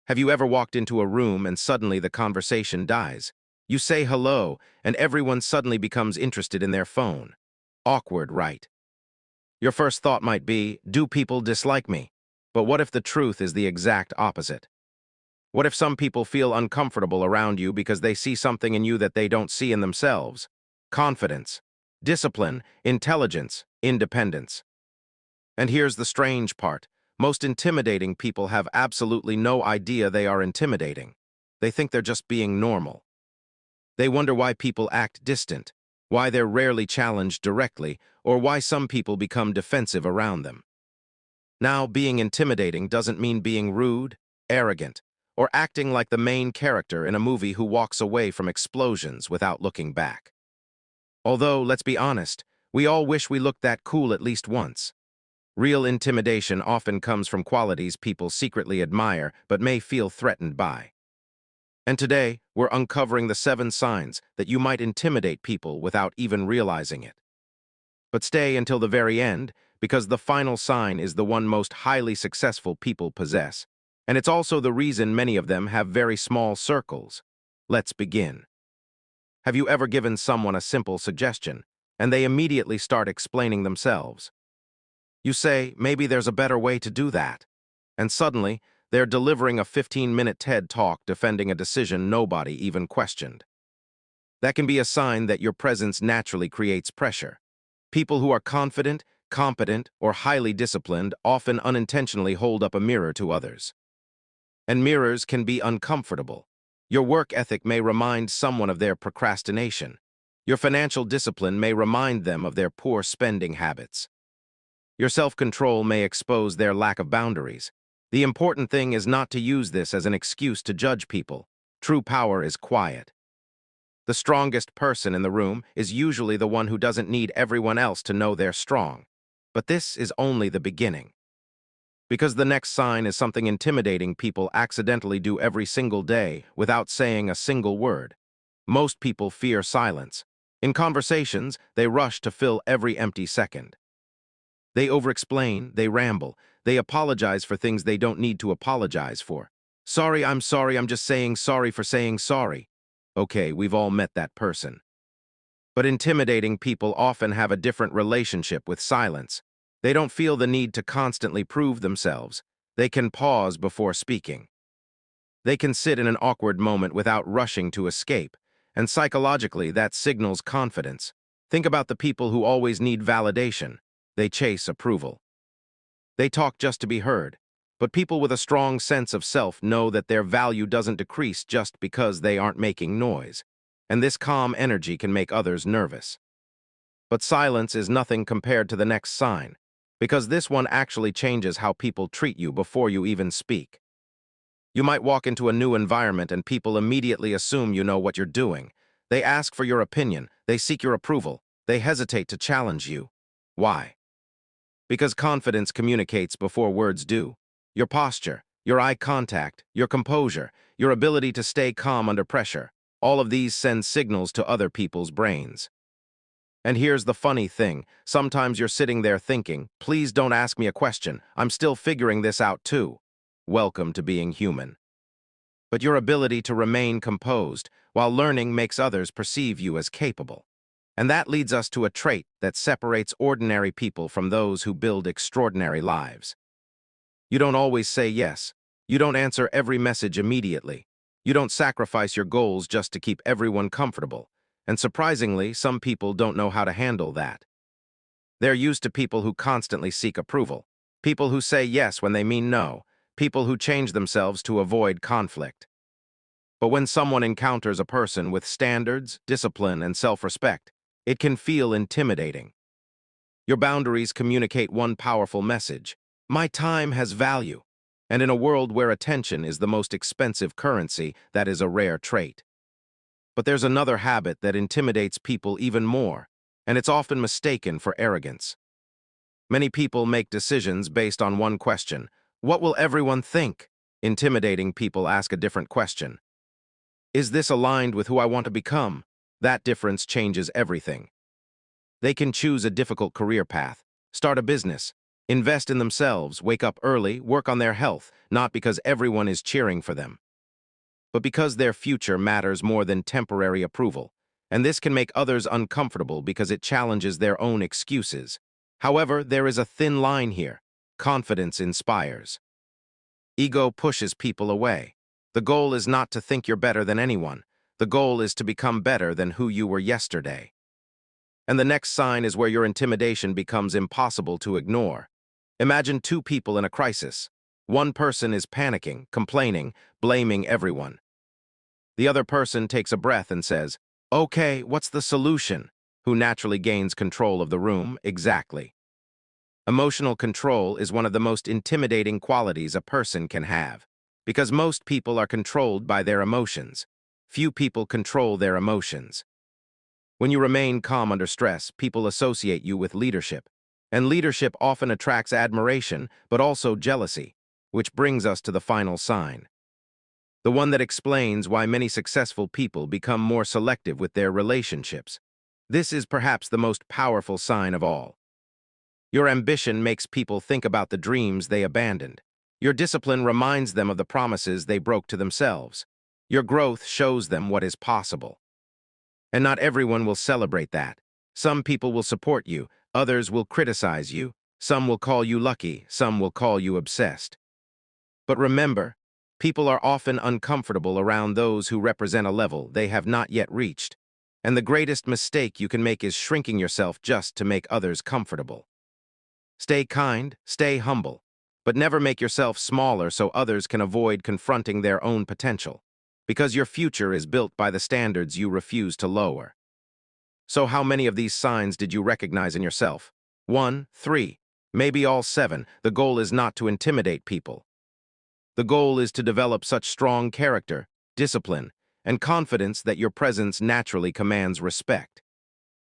Have you ever walked into a room and suddenly the conversation dies? You say hello, and everyone suddenly becomes interested in their phone. Awkward, right? Your first thought might be, do people dislike me? But what if the truth is the exact opposite? What if some people feel uncomfortable around you because they see something in you that they don't see in themselves? Confidence, discipline, intelligence, independence. And here's the strange part. Most intimidating people have absolutely no idea they are intimidating. They think they're just being normal. They wonder why people act distant, why they're rarely challenged directly, or why some people become defensive around them. Now, being intimidating doesn't mean being rude, arrogant, or acting like the main character in a movie who walks away from explosions without looking back. Although, let's be honest, we all wish we looked that cool at least once. Real intimidation often comes from qualities people secretly admire but may feel threatened by. And today, we're uncovering the 7 signs that you might intimidate people without even realizing it. But stay until the very end, because the final sign is the one most highly successful people possess, and it's also the reason many of them have very small circles. Let's begin. Have you ever given someone a simple suggestion, and they immediately start explaining themselves? You say, maybe there's a better way to do that. And suddenly, they're delivering a 15-minute TED Talk defending a decision nobody even questioned. That can be a sign that your presence naturally creates pressure. People who are confident, competent, or highly disciplined often unintentionally hold up a mirror to others. And mirrors can be uncomfortable. Your work ethic may remind someone of their procrastination. Your financial discipline may remind them of their poor spending habits. Your self-control may expose their lack of boundaries. The important thing is not to use this as an excuse to judge people. True power is quiet. The strongest person in the room is usually the one who doesn't need everyone else to know they're strong. But this is only the beginning. Because the next sign is something intimidating people accidentally do every single day without saying a single word. Most people fear silence. In conversations, they rush to fill every empty second. They overexplain, they ramble, they apologize for things they don't need to apologize for. Sorry, I'm just saying sorry for saying sorry. Okay, we've all met that person. But intimidating people often have a different relationship with silence. They don't feel the need to constantly prove themselves. They can pause before speaking. They can sit in an awkward moment without rushing to escape, and psychologically that signals confidence. Think about the people who always need validation. They chase approval. They talk just to be heard, but people with a strong sense of self know that their value doesn't decrease just because they aren't making noise, and this calm energy can make others nervous. But silence is nothing compared to the next sign, because this one actually changes how people treat you before you even speak. You might walk into a new environment and people immediately assume you know what you're doing. They ask for your opinion, they seek your approval, they hesitate to challenge you. Why? Because confidence communicates before words do. Your posture, your eye contact, your composure, your ability to stay calm under pressure, all of these send signals to other people's brains. And here's the funny thing, sometimes you're sitting there thinking, please don't ask me a question, I'm still figuring this out too. Welcome to being human. But your ability to remain composed while learning makes others perceive you as capable. And that leads us to a trait that separates ordinary people from those who build extraordinary lives. You don't always say yes. You don't answer every message immediately. You don't sacrifice your goals just to keep everyone comfortable. And surprisingly, some people don't know how to handle that. They're used to people who constantly seek approval, people who say yes when they mean no, people who change themselves to avoid conflict. But when someone encounters a person with standards, discipline, and self-respect, it can feel intimidating. Your boundaries communicate one powerful message. My time has value. And in a world where attention is the most expensive currency, that is a rare trait. But there's another habit that intimidates people even more, and it's often mistaken for arrogance. Many people make decisions based on one question. What will everyone think? Intimidating people ask a different question. Is this aligned with who I want to become? That difference changes everything. They can choose a difficult career path, start a business, invest in themselves, wake up early, work on their health, not because everyone is cheering for them, but because their future matters more than temporary approval. And this can make others uncomfortable because it challenges their own excuses. However, there is a thin line here. Confidence inspires. Ego pushes people away. The goal is not to think you're better than anyone. The goal is to become better than who you were yesterday. And the next sign is where your intimidation becomes impossible to ignore. Imagine two people in a crisis. One person is panicking, complaining, blaming everyone. The other person takes a breath and says, "Okay, what's the solution?" Who naturally gains control of the room? Exactly. Emotional control is one of the most intimidating qualities a person can have, because most people are controlled by their emotions. Few people control their emotions. When you remain calm under stress, people associate you with leadership. And leadership often attracts admiration, but also jealousy, which brings us to the final sign. The one that explains why many successful people become more selective with their relationships. This is perhaps the most powerful sign of all. Your ambition makes people think about the dreams they abandoned. Your discipline reminds them of the promises they broke to themselves. Your growth shows them what is possible. And not everyone will celebrate that. Some people will support you, others will criticize you, some will call you lucky, some will call you obsessed. But remember, people are often uncomfortable around those who represent a level they have not yet reached. And the greatest mistake you can make is shrinking yourself just to make others comfortable. Stay kind, stay humble, but never make yourself smaller so others can avoid confronting their own potential, because your future is built by the standards you refuse to lower. So how many of these signs did you recognize in yourself? 1, 3, maybe all 7. The goal is not to intimidate people. The goal is to develop such strong character, discipline, and confidence that your presence naturally commands respect.